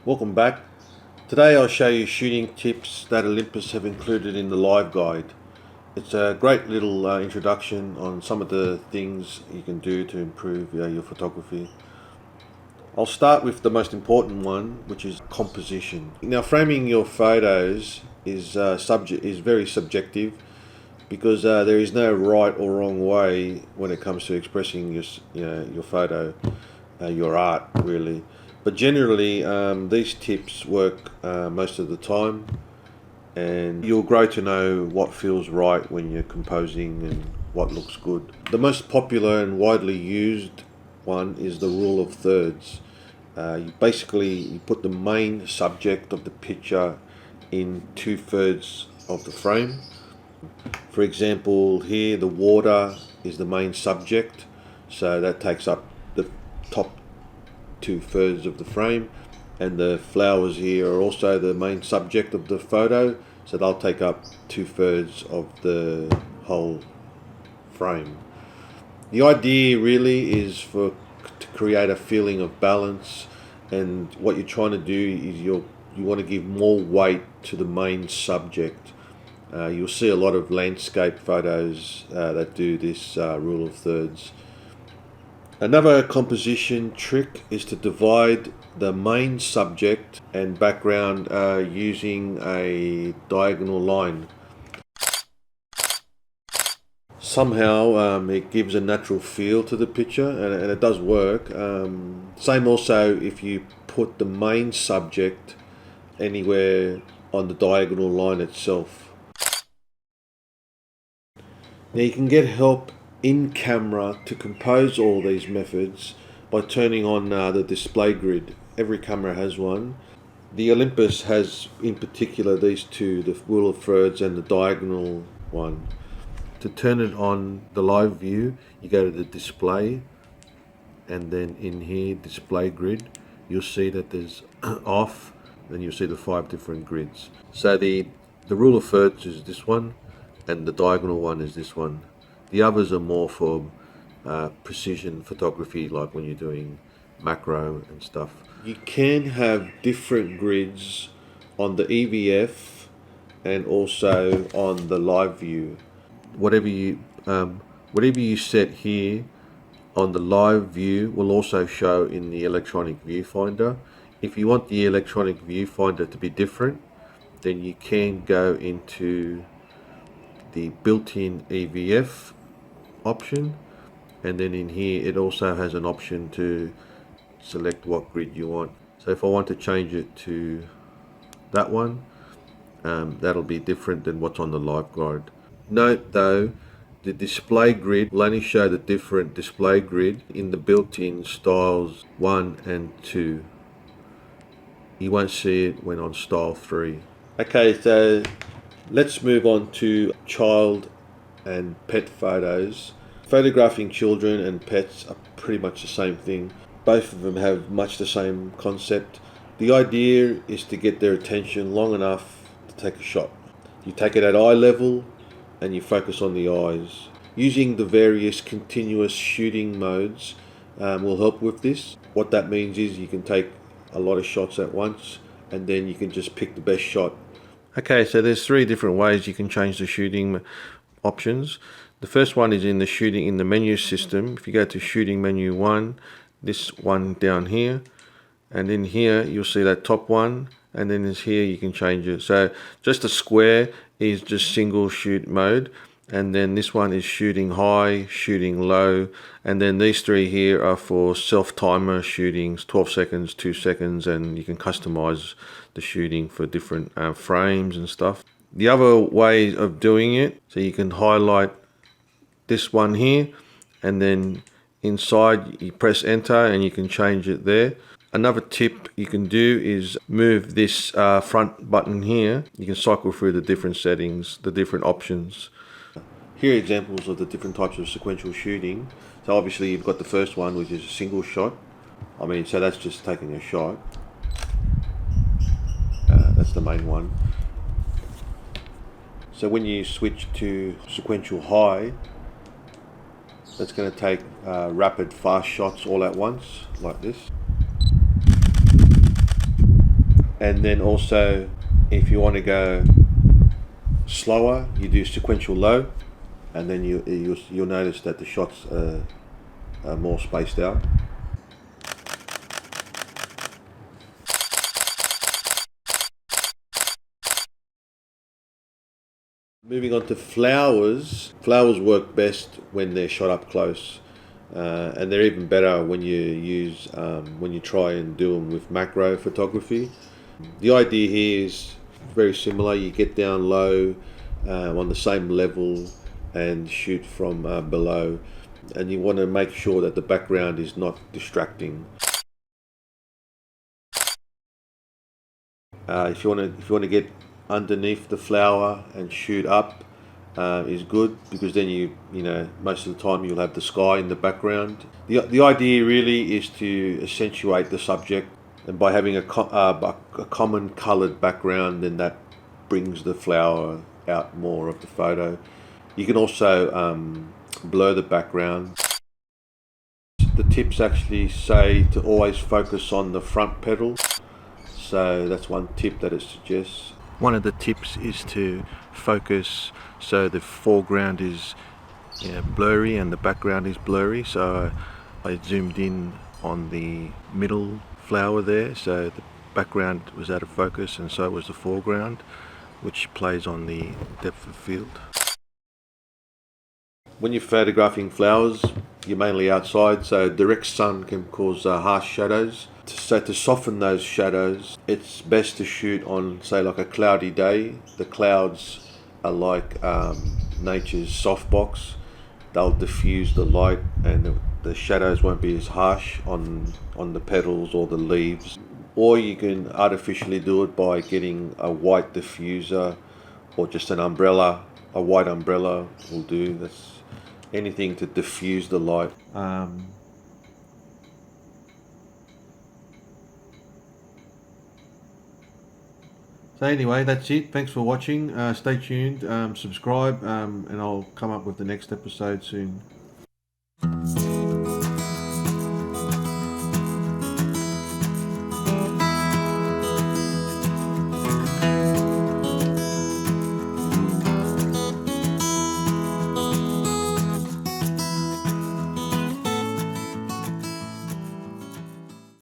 Welcome back. Today I'll show you shooting tips that Olympus have included in the live guide. It's a great little introduction on some of the things you can do to improve your photography. I'll start with the most important one, which is composition. Now, framing your photos is very subjective because there is no right or wrong way when it comes to expressing your photo, your art really. But generally, these tips work most of the time, and you'll grow to know what feels right when you're composing and what looks good. The most popular and widely used one is the rule of thirds. You put the main subject of the picture in 2/3 of the frame. For example, here the water is the main subject, so that takes up the top 2/3 of the frame, and the flowers here are also the main subject of the photo, so they'll take up 2/3 of the whole frame. The idea really is to create a feeling of balance, and what you're trying to do is you want to give more weight to the main subject. You'll see a lot of landscape photos that do this rule of thirds. Another composition trick is to divide the main subject and background using a diagonal line. Somehow it gives a natural feel to the picture, and it does work. Same also if you put the main subject anywhere on the diagonal line itself. Now you can get help in camera to compose all these methods by turning on the display grid. Every camera has one. The Olympus has in particular these two, the rule of thirds and the diagonal one. To turn it on the live view, you go to the display, and then in here, display grid, you'll see that there's off, and you'll see the 5 different grids. So the rule of thirds is this one, and the diagonal one is this one. The others are more for precision photography, like when you're doing macro and stuff. You can have different grids on the EVF and also on the live view. Whatever you set here on the live view will also show in the electronic viewfinder. If you want the electronic viewfinder to be different, then you can go into the built-in EVF option, and then in here it also has an option to select what grid you want. So if I want to change it to that one, that'll be different than what's on the live guide. Note though, the display grid will only show the different display grid in the built-in styles 1 and 2. You won't see it when on style 3. Okay, so let's move on to child and pet photos. Photographing children and pets are pretty much the same thing. Both of them have much the same concept. The idea is to get their attention long enough to take a shot. You take it at eye level and you focus on the eyes. Using the various continuous shooting modes will help with this. What that means is you can take a lot of shots at once, and then you can just pick the best shot. Okay, so there's 3 different ways you can change the shooting options. The first one is in the menu system. If you go to shooting menu 1, this one down here, and in here you'll see that top one, and then is here you can change it. So just a square is just single shoot mode, and then this one is shooting high, shooting low, and then these 3 here are for self timer shootings, 12 seconds, 2 seconds, and you can customize the shooting for different frames and stuff. The other way of doing it, so you can highlight this one here, and then inside you press enter and you can change it there. Another tip you can do is move this front button here. You can cycle through the different settings, the different options. Here are examples of the different types of sequential shooting. So obviously you've got the first one, which is a single shot. So that's just taking a shot. That's the main one. So when you switch to sequential high, that's going to take rapid fast shots all at once, like this. And then also, if you want to go slower, you do sequential low, and then you'll notice that the shots are more spaced out. Moving on to flowers. Flowers work best when they're shot up close, and they're even better when you try and do them with macro photography. The idea here is very similar. You get down low on the same level and shoot from below, and you want to make sure that the background is not distracting. If you want to get underneath the flower and shoot up, is good, because then you know most of the time you'll have the sky in the background. The idea really is to accentuate the subject, and by having a common coloured background, then that brings the flower out more of the photo. You can also blur the background. The tips actually say to always focus on the front petal. So that's one tip that it suggests. One of the tips is to focus so the foreground is blurry and the background is blurry. So I zoomed in on the middle flower there, so the background was out of focus and so was the foreground, which plays on the depth of field. When you're photographing flowers, you're mainly outside, so direct sun can cause harsh shadows. So to soften those shadows, it's best to shoot on, say, like a cloudy day. The clouds are like nature's softbox. They'll diffuse the light, and the shadows won't be as harsh on the petals or the leaves. Or you can artificially do it by getting a white diffuser or just an umbrella. A white umbrella will do. That's anything to diffuse the light. So anyway, that's it. Thanks for watching. Stay tuned, subscribe, and I'll come up with the next episode soon.